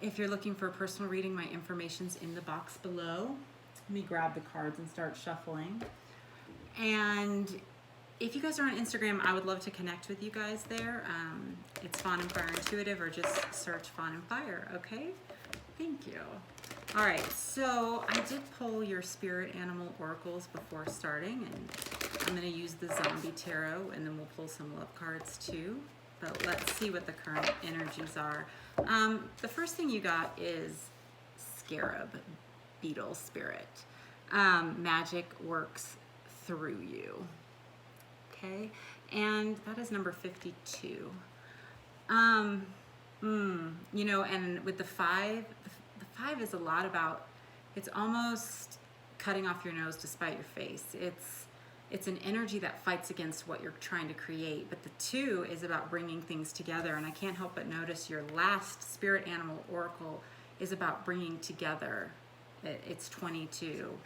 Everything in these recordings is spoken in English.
If you're looking for a personal reading, my information's in the box below. Let me grab the cards and start shuffling. And if you guys are on Instagram, I would love to connect with you guys there. It's Fawn and Fire Intuitive, or just search Fawn and Fire, okay? Thank you. All right, so I did pull your spirit animal oracles before starting, and I'm gonna use the zombie tarot, and then we'll pull some love cards too. But let's see what the current energies are. The first thing you got is scarab, beetle spirit. Magic works through you. Okay, and that is number 52. You know, and with the five is a lot about, it's almost cutting off your nose to spite your face. It's an energy that fights against what you're trying to create. But the 2 is about bringing things together. And I can't help but notice your last spirit animal oracle is about bringing together. It's 22,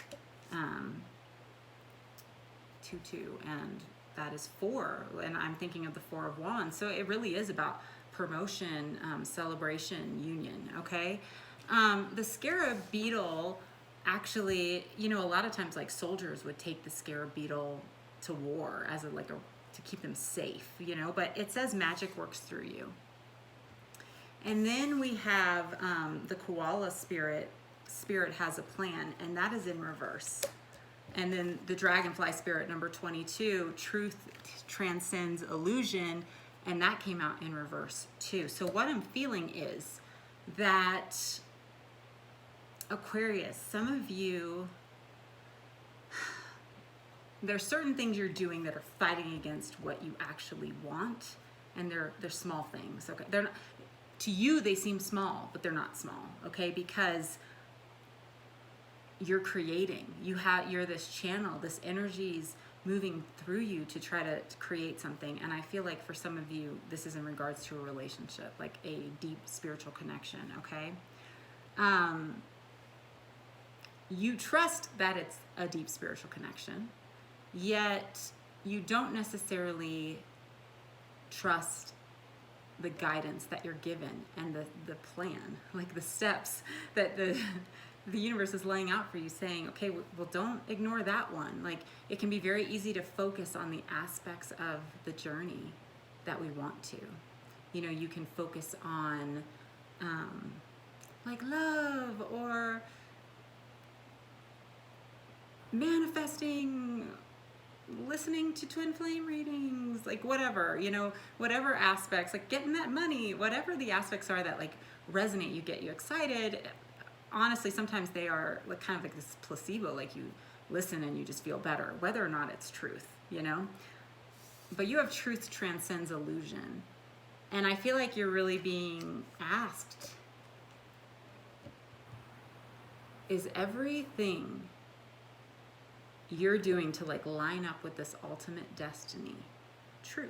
2, and that is 4. And I'm thinking of the 4 of Wands. So it really is about promotion, celebration, union, okay? The scarab beetle, actually, you know, a lot of times like soldiers would take the scarab beetle to war as to keep them safe, you know, but it says magic works through you. And then we have the koala spirit has a plan, and that is in reverse. And then the dragonfly spirit, number 22, truth transcends illusion, and that came out in reverse too. So what I'm feeling is that Aquarius, some of you, there's certain things you're doing that are fighting against what you actually want, and they're small things, okay? They're not, to you they seem small, but they're not small, okay? Because you're creating, you're this channel, this energy's moving through you to try to create something. And I feel like for some of you, this is in regards to a relationship, like a deep spiritual connection, okay? You trust that it's a deep spiritual connection, yet you don't necessarily trust the guidance that you're given and the plan, like the steps that the universe is laying out for you, saying, okay, well, don't ignore that one. Like, it can be very easy to focus on the aspects of the journey that we want to. You know, you can focus on like love, or manifesting, listening to twin flame readings, like whatever, you know, whatever aspects, like getting that money, whatever the aspects are that like resonate, you get you excited. Honestly, sometimes they are like kind of like this placebo, like you listen and you just feel better, whether or not it's truth, you know? But you have truth transcends illusion. And I feel like you're really being asked, is everything you're doing to like line up with this ultimate destiny truth?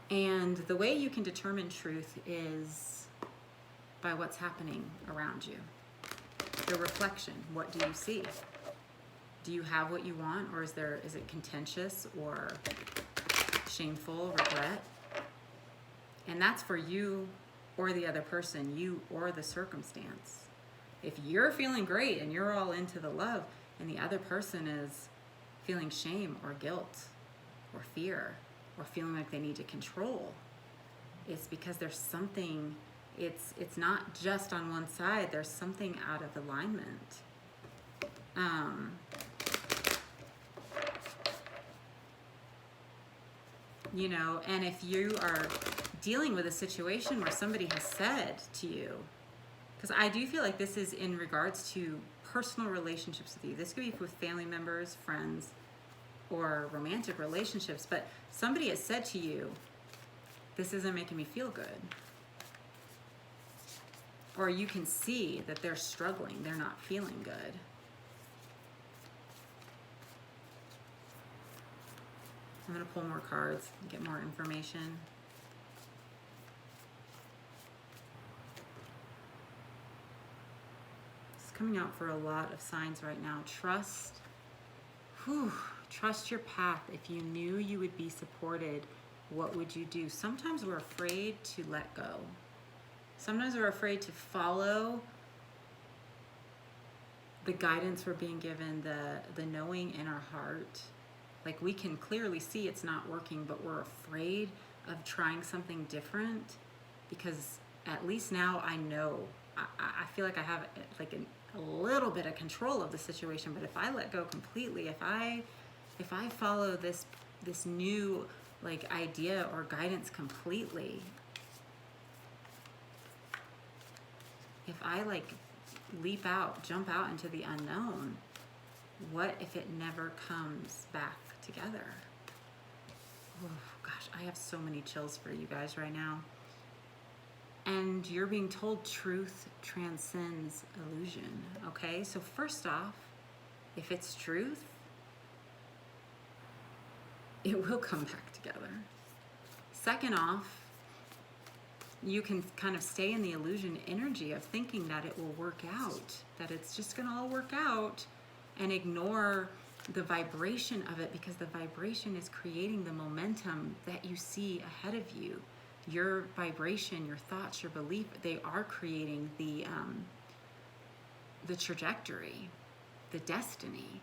And the way you can determine truth is by what's happening around you. The reflection, what do you see? Do you have what you want, or is it contentious or shameful, regret? And that's for you or the other person, you or the circumstance. If you're feeling great and you're all into the love, and the other person is feeling shame or guilt or fear or feeling like they need to control, it's because there's something, it's not just on one side, there's something out of alignment. You know, and if you are dealing with a situation where somebody has said to you, because I do feel like this is in regards to personal relationships with you. This could be with family members, friends, or romantic relationships, but somebody has said to you, this isn't making me feel good. Or you can see that they're struggling, they're not feeling good. I'm going to pull more cards and get more information. It's coming out for a lot of signs right now. Trust. Trust your path. If you knew you would be supported, what would you do? Sometimes we're afraid to let go. Sometimes we're afraid to follow the guidance we're being given, the knowing in our heart. Like, we can clearly see it's not working, but we're afraid of trying something different, because at least now I know, I feel like I have like a little bit of control of the situation. But if I let go completely, if I follow this new like idea or guidance completely, if I like jump out into the unknown, what if it never comes back together? Oh gosh, I have so many chills for you guys right now. And you're being told truth transcends illusion, okay? So first off, if it's truth, it will come back together. Second off, you can kind of stay in the illusion energy of thinking that it will work out, that it's just gonna all work out, and ignore the vibration of it, because the vibration is creating the momentum that you see ahead of you. Your vibration, your thoughts, your belief, they are creating the trajectory, the destiny,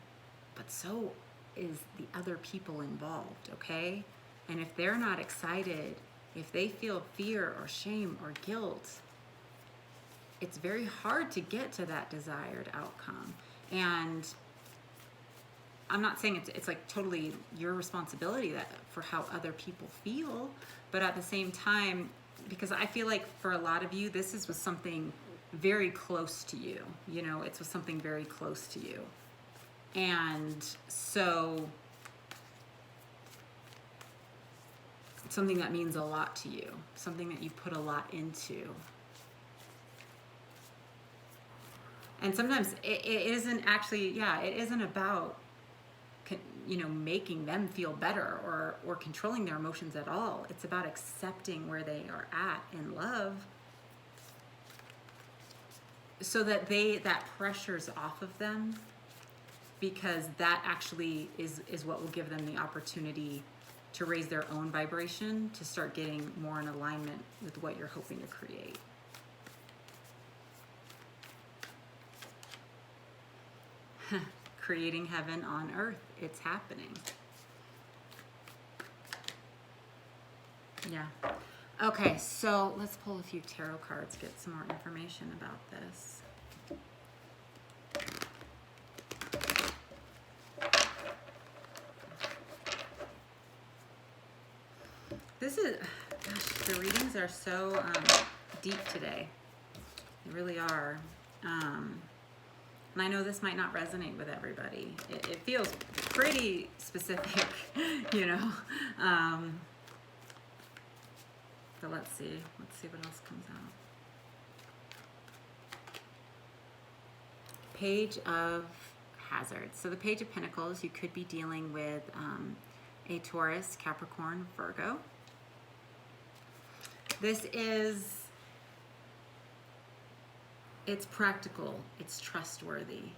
but so is the other people involved, okay? And if they're not excited, if they feel fear or shame or guilt, it's very hard to get to that desired outcome. And I'm not saying it's like totally your responsibility for how other people feel, but at the same time, because I feel like for a lot of you, this was something very close to you. You know, it was something very close to you. And so something that means a lot to you, something that you put a lot into. And sometimes it isn't actually, it isn't about, you know, making them feel better or controlling their emotions at all. It's about accepting where they are at in love, so that that pressure's off of them, because that actually is what will give them the opportunity to raise their own vibration, to start getting more in alignment with what you're hoping to create. Creating heaven on earth, it's happening. Yeah. Okay, so let's pull a few tarot cards, get some more information about this. This is, gosh, the readings are so deep today. They really are. And I know this might not resonate with everybody. It feels pretty specific, you know. But let's see what else comes out. Page of Hazards. So the Page of Pentacles, you could be dealing with a Taurus, Capricorn, Virgo. This is, it's practical, it's trustworthy.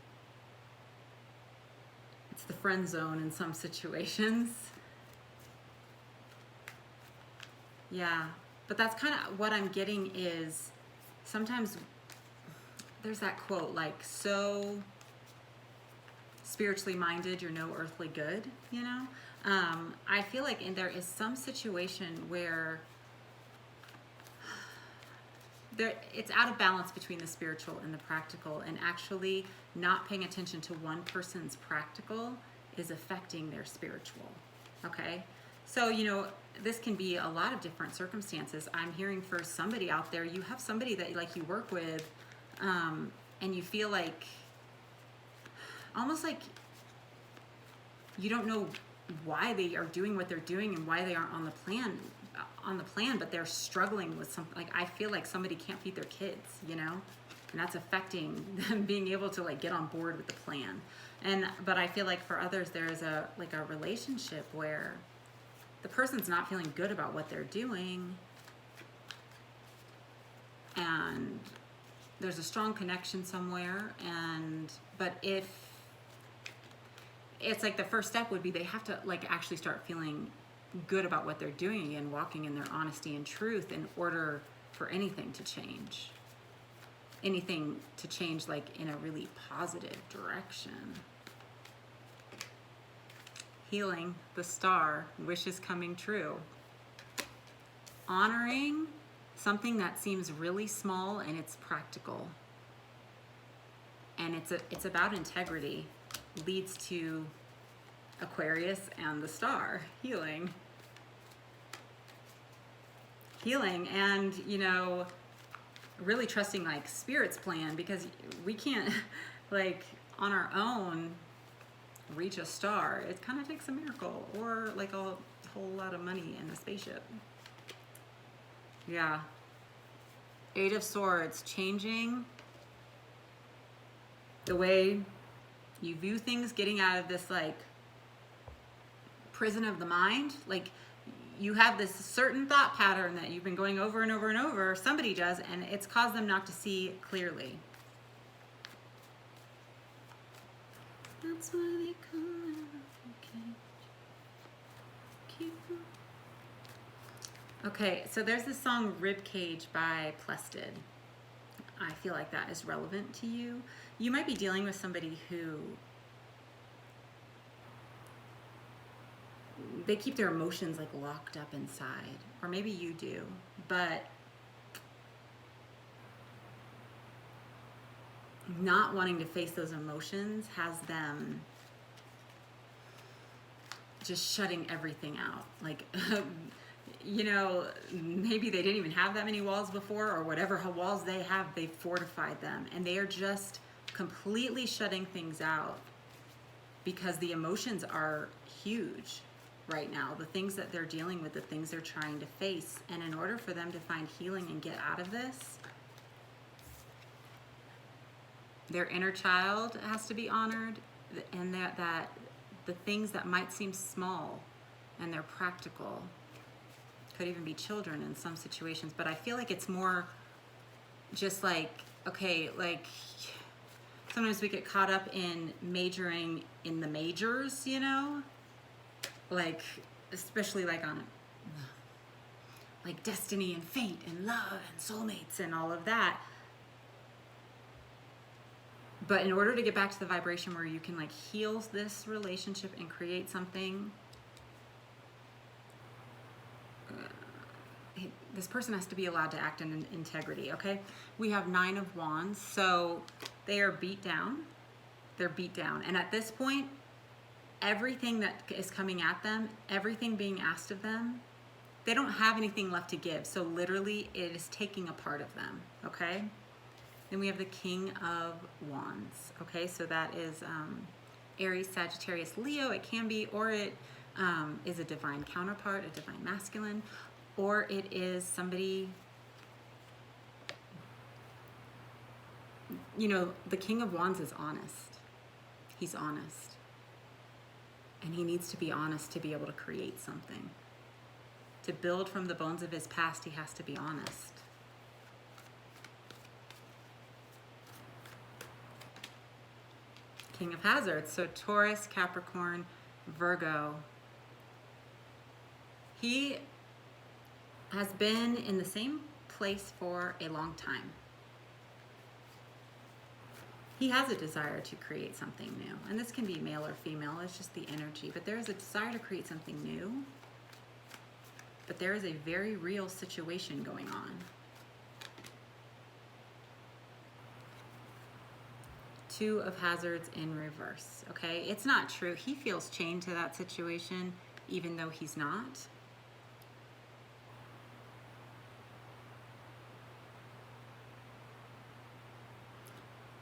It's the friend zone in some situations. Yeah, but that's kind of what I'm getting is sometimes there's that quote, like, so spiritually minded, you're no earthly good, you know? I feel like there is some situation where it's out of balance between the spiritual and the practical, and actually not paying attention to one person's practical is affecting their spiritual, okay? So, you know, this can be a lot of different circumstances. I'm hearing for somebody out there, you have somebody that like you work with, and you feel like, almost like you don't know why they are doing what they're doing and why they aren't on the plan, but they're struggling with something. Like, I feel like somebody can't feed their kids, you know, and that's affecting them being able to like get on board with the plan. But I feel like for others, there's a relationship where the person's not feeling good about what they're doing, and there's a strong connection somewhere, but if it's like the first step would be they have to like actually start feeling good about what they're doing and walking in their honesty and truth in order for anything to change. Anything to change, like in a really positive direction. Healing, the star, wishes coming true. Honoring something that seems really small and it's practical. And it's about integrity. Leads to Aquarius and the star. Healing. Healing, and you know, really trusting like Spirit's plan, because we can't like on our own reach a star. It kind of takes a miracle or like a whole lot of money in the spaceship. Yeah. Eight of Swords, changing the way you view things, getting out of this like prison of the mind. Like you have this certain thought pattern that you've been going over and over and over, somebody does, and it's caused them not to see clearly. That's why they come okay, so there's this song Ribcage by Plested. I feel like that is relevant to you. You might be dealing with somebody who they keep their emotions like locked up inside, or maybe you do, but not wanting to face those emotions has them just shutting everything out. Like, you know, maybe they didn't even have that many walls before, or whatever walls they have, they fortified them, and they are just completely shutting things out because the emotions are huge right now. The things that they're dealing with, the things they're trying to face, and in order for them to find healing and get out of this, their inner child has to be honored, and that the things that might seem small and they're practical, could even be children in some situations, but I feel like it's more just like, okay, like sometimes we get caught up in majoring in the majors, you know, like especially like on like destiny and fate and love and soulmates and all of that. But in order to get back to the vibration where you can like heal this relationship and create something, this person has to be allowed to act in integrity, okay? We have 9 of Wands, so they are beat down. They're beat down. And at this point, everything that is coming at them, everything being asked of them, they don't have anything left to give. So literally, it is taking a part of them, okay? Then we have the King of Wands, okay? So that is Aries, Sagittarius, Leo. It can be, or it is a divine counterpart, a divine masculine, or it is somebody, you know, the King of Wands is honest. He's honest. And he needs to be honest to be able to create something. To build from the bones of his past, he has to be honest. King of Hazards, so Taurus, Capricorn, Virgo. He has been in the same place for a long time. He has a desire to create something new. And this can be male or female, it's just the energy. But there is a desire to create something new. But there is a very real situation going on. Two of Hazards in reverse, okay? It's not true. He feels chained to that situation, even though he's not.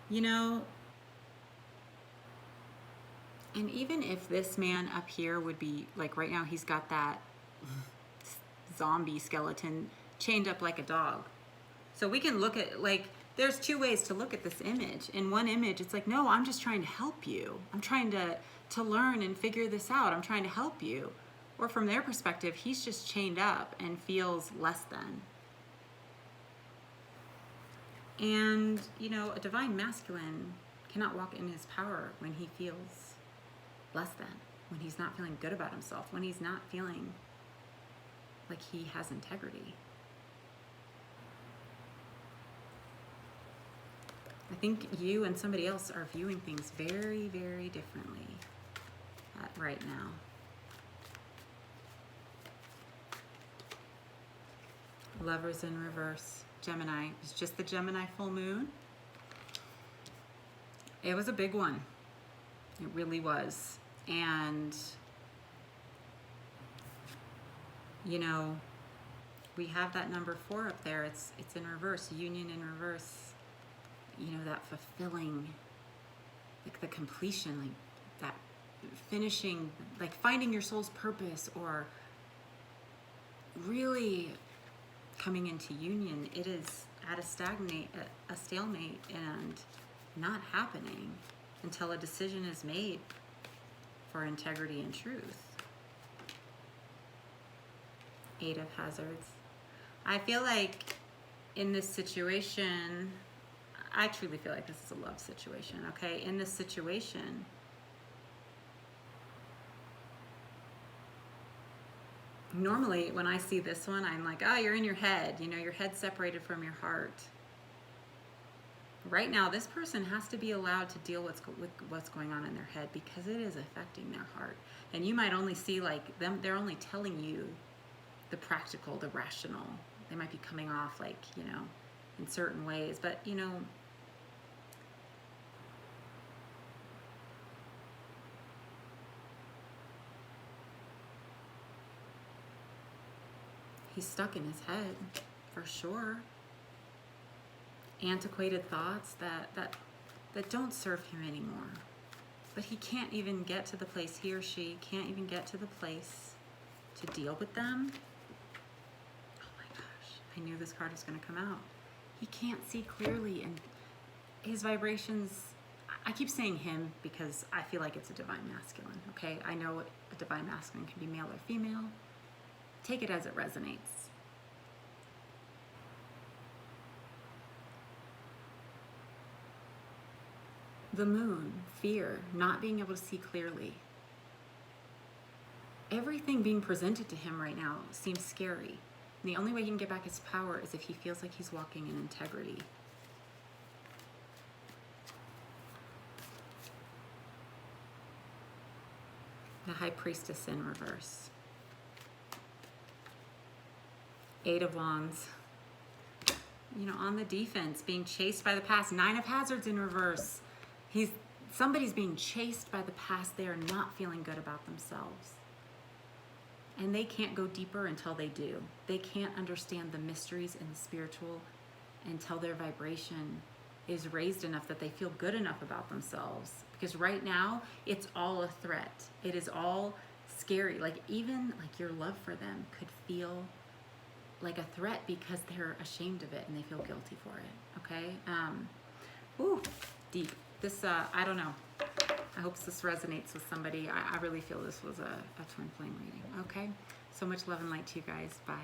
You know, and even if this man up here would be, like right now he's got that zombie skeleton chained up like a dog. So we can look at, like, there's two ways to look at this image. In one image, it's like, no, I'm just trying to help you. I'm trying to learn and figure this out. I'm trying to help you. Or from their perspective, he's just chained up and feels less than. And, you know, a divine masculine cannot walk in his power when he feels less than, when he's not feeling good about himself, when he's not feeling like he has integrity. I think you and somebody else are viewing things very, very differently right now. Lovers in reverse. Gemini. It's just the Gemini full moon. It was a big one. It really was. And, you know, we have that number 4 up there. It's in reverse. Union in reverse. You know, that fulfilling, like the completion, like that finishing, like finding your soul's purpose, or really coming into union. It is at a stalemate and not happening until a decision is made for integrity and truth. 8 of Hazards. I feel like in this situation, I truly feel like this is a love situation, okay? In this situation, normally when I see this one, I'm like, oh, you're in your head. You know, your head's separated from your heart. Right now, this person has to be allowed to deal with what's going on in their head, because it is affecting their heart. And you might only see like them, they're only telling you the practical, the rational. They might be coming off like, you know, in certain ways, but you know, he's stuck in his head for sure. Antiquated thoughts that don't serve him anymore. But he can't even get to the place, he or she can't even get to the place to deal with them. Oh my gosh, I knew this card was going to come out. He can't see clearly, and his vibrations, I keep saying him because I feel like it's a divine masculine, okay? I know a divine masculine can be male or female. Take it as it resonates. The moon, fear, not being able to see clearly. Everything being presented to him right now seems scary. And the only way he can get back his power is if he feels like he's walking in integrity. The High Priestess in reverse. 8 of Wands. You know, on the defense, being chased by the past. 9 of Hazards in reverse. Somebody's being chased by the past. They are not feeling good about themselves. And they can't go deeper until they do. They can't understand the mysteries and the spiritual until their vibration is raised enough that they feel good enough about themselves. Because right now, it's all a threat. It is all scary. Like even like your love for them could feel like a threat because they're ashamed of it and they feel guilty for it, okay? Ooh, deep. This, I don't know. I hope this resonates with somebody. I really feel this was a twin flame reading, okay? So much love and light to you guys. Bye.